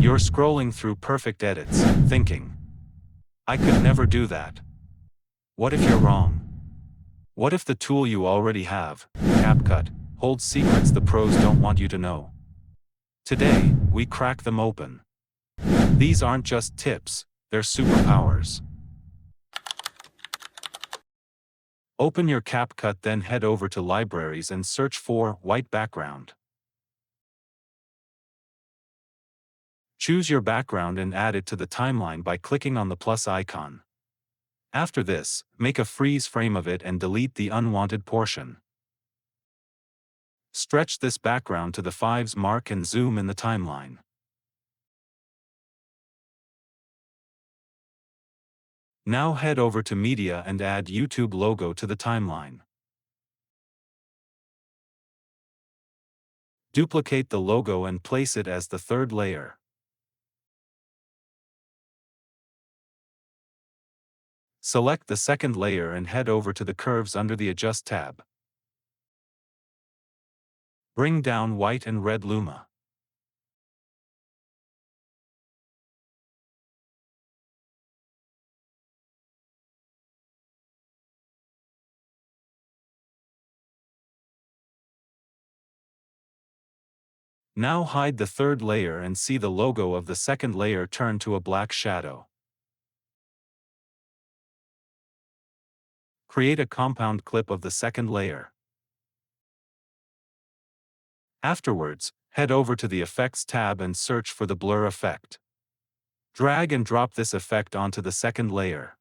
You're scrolling through perfect edits, thinking, I could never do that. What if you're wrong? What if the tool you already have, CapCut, holds secrets the pros don't want you to know? Today, we crack them open. These aren't just tips, they're superpowers. Open your CapCut, then head over to Libraries and search for White Background. Choose your background and add it to the timeline by clicking on the plus icon. After this, make a freeze frame of it and delete the unwanted portion. Stretch this background to the 5's mark and zoom in the timeline. Now head over to Media and add YouTube logo to the timeline. Duplicate the logo and place it as the third layer. Select the second layer and head over to the curves under the Adjust tab. Bring down white and red luma. Now hide the third layer and see the logo of the second layer turn to a black shadow. Create a compound clip of the second layer. Afterwards, head over to the Effects tab and search for the blur effect. Drag and drop this effect onto the second layer.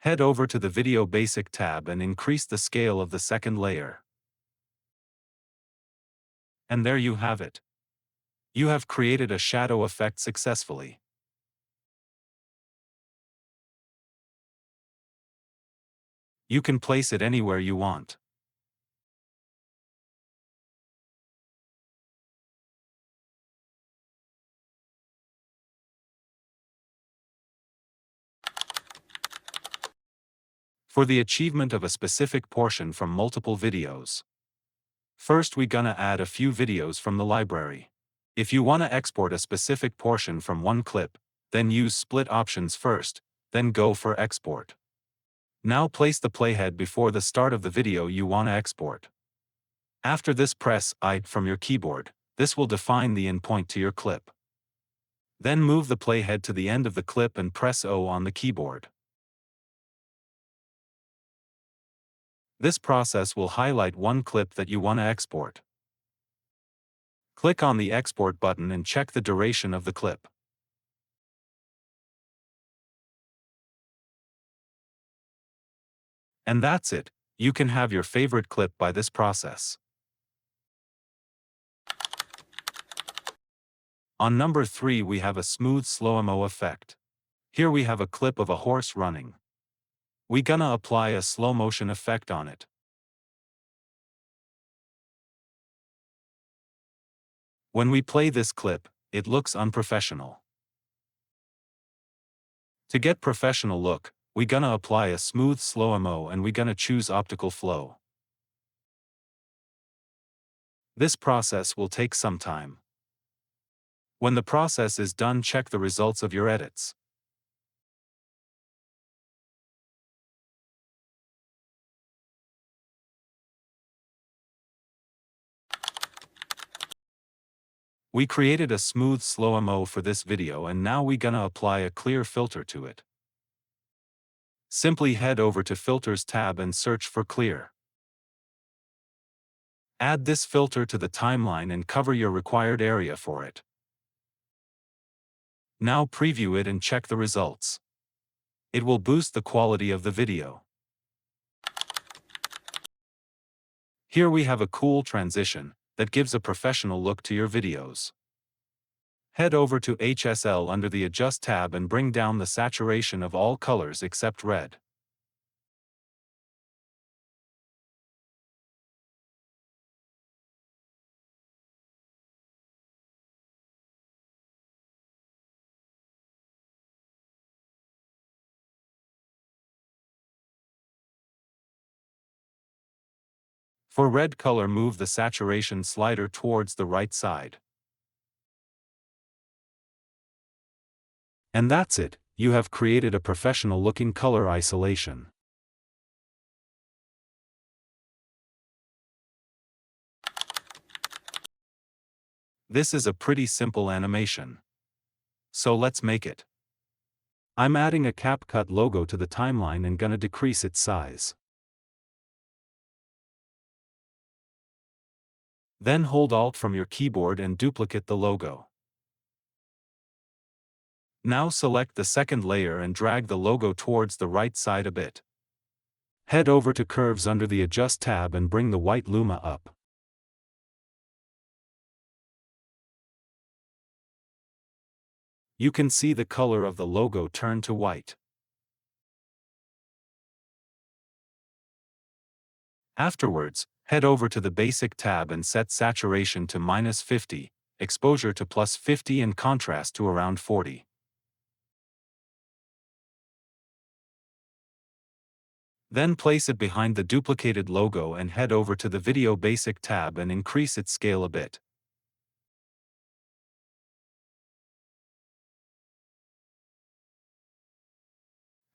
Head over to the Video Basic tab and increase the scale of the second layer. And there you have it. You have created a shadow effect successfully. You can place it anywhere you want. For the achievement of a specific portion from multiple videos. First, we gonna add a few videos from the library. If you wanna export a specific portion from one clip, then use split options first, then go for export. Now place the playhead before the start of the video you wanna export. After this, press I from your keyboard. This will define the endpoint to your clip. Then move the playhead to the end of the clip and press O on the keyboard. This process will highlight one clip that you want to export. Click on the Export button and check the duration of the clip. And that's it, you can have your favorite clip by this process. On number 3 we have a smooth slow-mo effect. Here we have a clip of a horse running. We gonna apply a slow motion effect on it. When we play this clip, it looks unprofessional. To get professional look, we gonna apply a smooth slow-mo and we gonna choose optical flow. This process will take some time. When the process is done, check the results of your edits. We created a smooth slow-mo for this video and now we gonna apply a clear filter to it. Simply head over to Filters tab and search for Clear. Add this filter to the timeline and cover your required area for it. Now preview it and check the results. It will boost the quality of the video. Here we have a cool transition that gives a professional look to your videos. Head over to HSL under the Adjust tab and bring down the saturation of all colors except red. For red color, move the saturation slider towards the right side. And that's it, you have created a professional-looking color isolation. This is a pretty simple animation. So let's make it. I'm adding a CapCut logo to the timeline and gonna decrease its size. Then hold Alt from your keyboard and duplicate the logo. Now select the second layer and drag the logo towards the right side a bit. Head over to Curves under the Adjust tab and bring the white luma up. You can see the color of the logo turn to white. Afterwards, head over to the Basic tab and set saturation to -50, exposure to +50 and contrast to around 40. Then place it behind the duplicated logo and head over to the Video Basic tab and increase its scale a bit.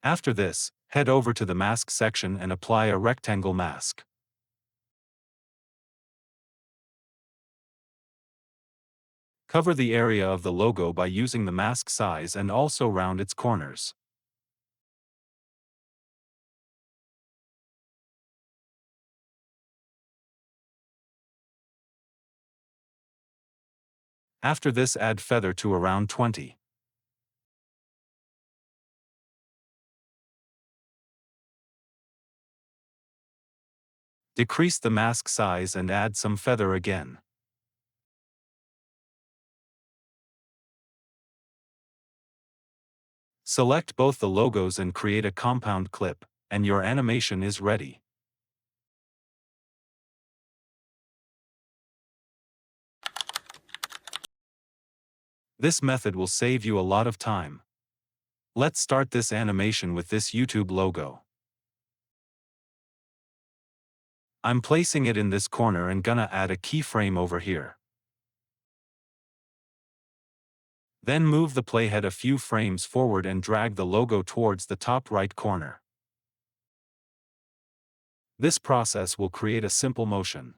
After this, head over to the Mask section and apply a rectangle mask. Cover the area of the logo by using the mask size and also round its corners. After this, add feather to around 20. Decrease the mask size and add some feather again. Select both the logos and create a compound clip, and your animation is ready. This method will save you a lot of time. Let's start this animation with this YouTube logo. I'm placing it in this corner and gonna add a keyframe over here. Then move the playhead a few frames forward and drag the logo towards the top right corner. This process will create a simple motion.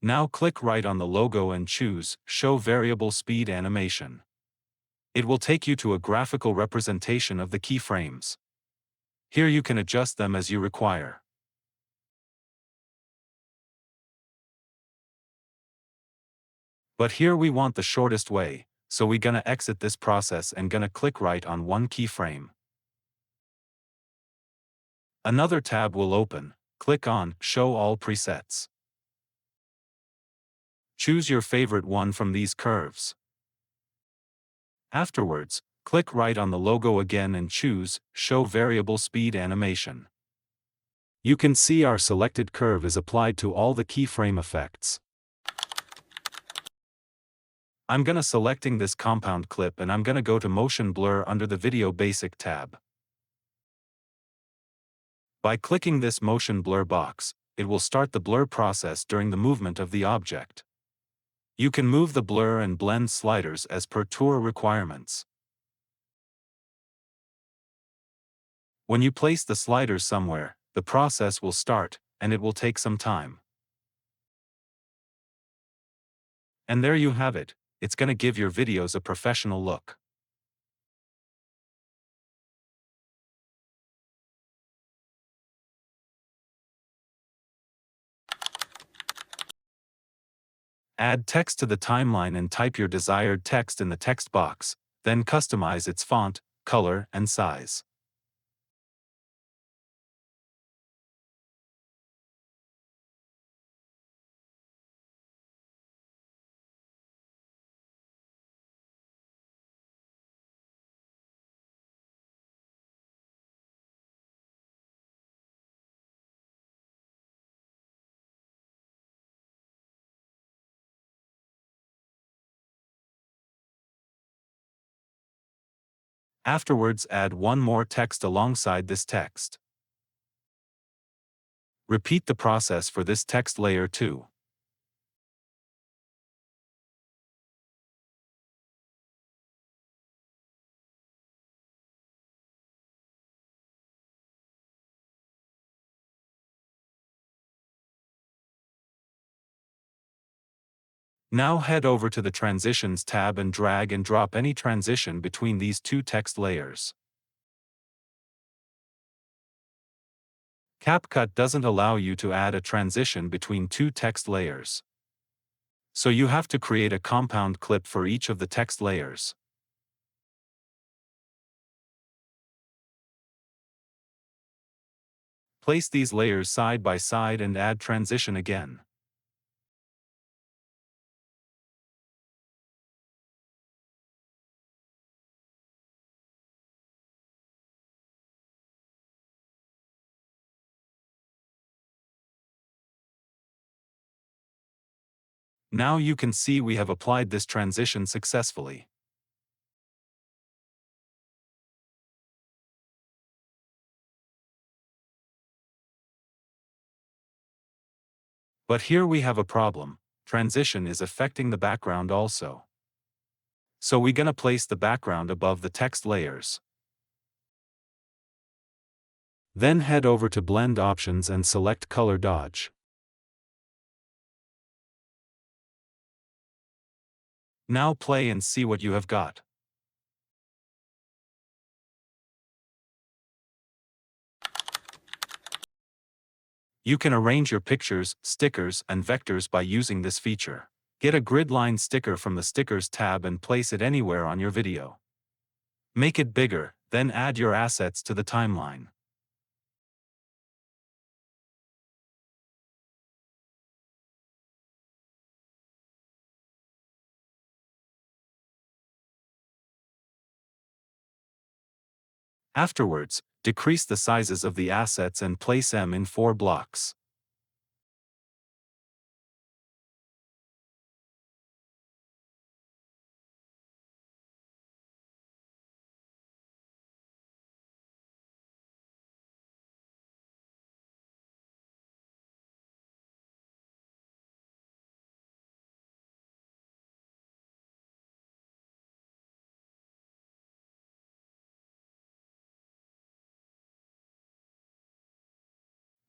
Now click right on the logo and choose Show Variable Speed Animation. It will take you to a graphical representation of the keyframes. Here you can adjust them as you require. But here we want the shortest way, so we gonna exit this process and gonna click right on one keyframe. Another tab will open. Click on Show All Presets. Choose your favorite one from these curves. Afterwards, click right on the logo again and choose Show Variable Speed Animation. You can see our selected curve is applied to all the keyframe effects. I'm gonna selecting this compound clip and I'm gonna go to Motion Blur under the Video Basic tab. By clicking this Motion Blur box, it will start the blur process during the movement of the object. You can move the blur and blend sliders as per tour requirements. When you place the sliders somewhere, the process will start, and it will take some time. And there you have it, it's gonna give your videos a professional look. Add text to the timeline and type your desired text in the text box, then customize its font, color, and size. Afterwards, add one more text alongside this text. Repeat the process for this text layer too. Now head over to the Transitions tab and drag and drop any transition between these two text layers. CapCut doesn't allow you to add a transition between two text layers. So you have to create a compound clip for each of the text layers. Place these layers side by side and add transition again. Now you can see we have applied this transition successfully. But here we have a problem. Transition is affecting the background also. So we're gonna place the background above the text layers. Then head over to Blend Options and select Color Dodge. Now play and see what you have got. You can arrange your pictures, stickers, and vectors by using this feature. Get a grid line sticker from the Stickers tab and place it anywhere on your video. Make it bigger, then add your assets to the timeline. Afterwards, decrease the sizes of the assets and place them in 4 blocks.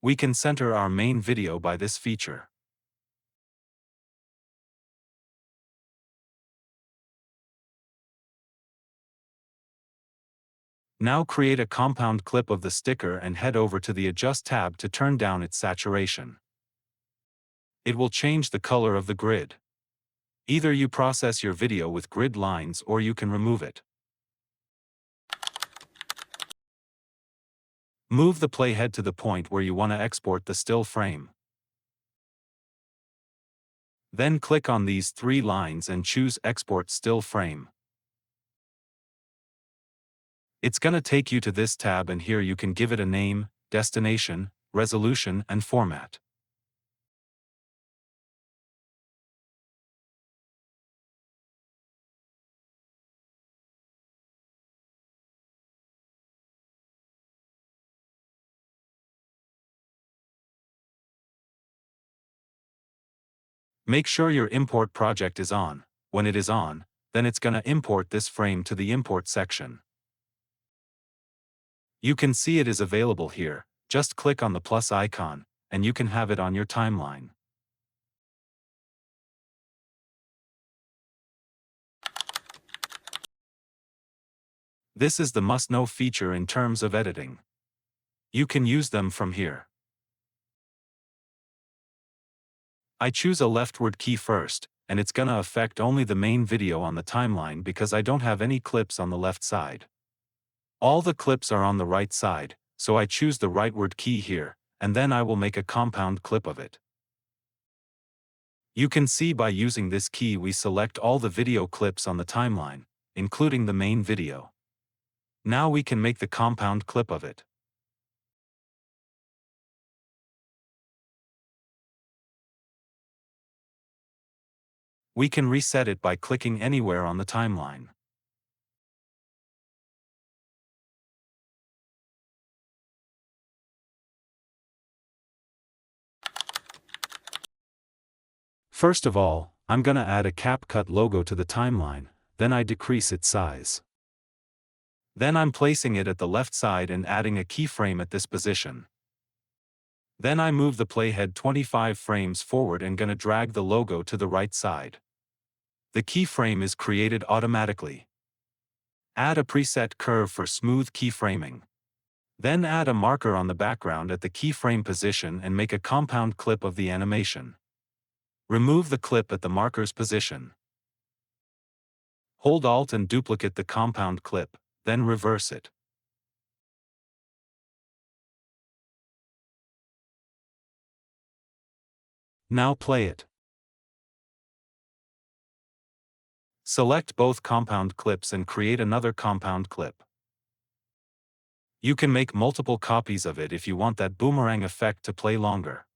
We can center our main video by this feature. Now create a compound clip of the sticker and head over to the Adjust tab to turn down its saturation. It will change the color of the grid. Either you process your video with grid lines or you can remove it. Move the playhead to the point where you want to export the still frame. Then click on these 3 lines and choose Export Still Frame. It's gonna take you to this tab and here you can give it a name, destination, resolution, and format. Make sure your import project is on. When it is on, then it's gonna import this frame to the import section. You can see it is available here. Just click on the plus icon, and you can have it on your timeline. This is the must-know feature in terms of editing. You can use them from here. I choose a leftward key first, and it's gonna affect only the main video on the timeline because I don't have any clips on the left side. All the clips are on the right side, so I choose the rightward key here, and then I will make a compound clip of it. You can see by using this key we select all the video clips on the timeline, including the main video. Now we can make the compound clip of it. We can reset it by clicking anywhere on the timeline. First of all, I'm gonna add a CapCut logo to the timeline, then I decrease its size. Then I'm placing it at the left side and adding a keyframe at this position. Then I move the playhead 25 frames forward and gonna drag the logo to the right side. The keyframe is created automatically. Add a preset curve for smooth keyframing. Then add a marker on the background at the keyframe position and make a compound clip of the animation. Remove the clip at the marker's position. Hold Alt and duplicate the compound clip, then reverse it. Now play it. Select both compound clips and create another compound clip. You can make multiple copies of it if you want that boomerang effect to play longer.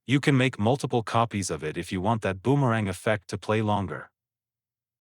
You can make multiple copies of it if you want that boomerang effect to play longer.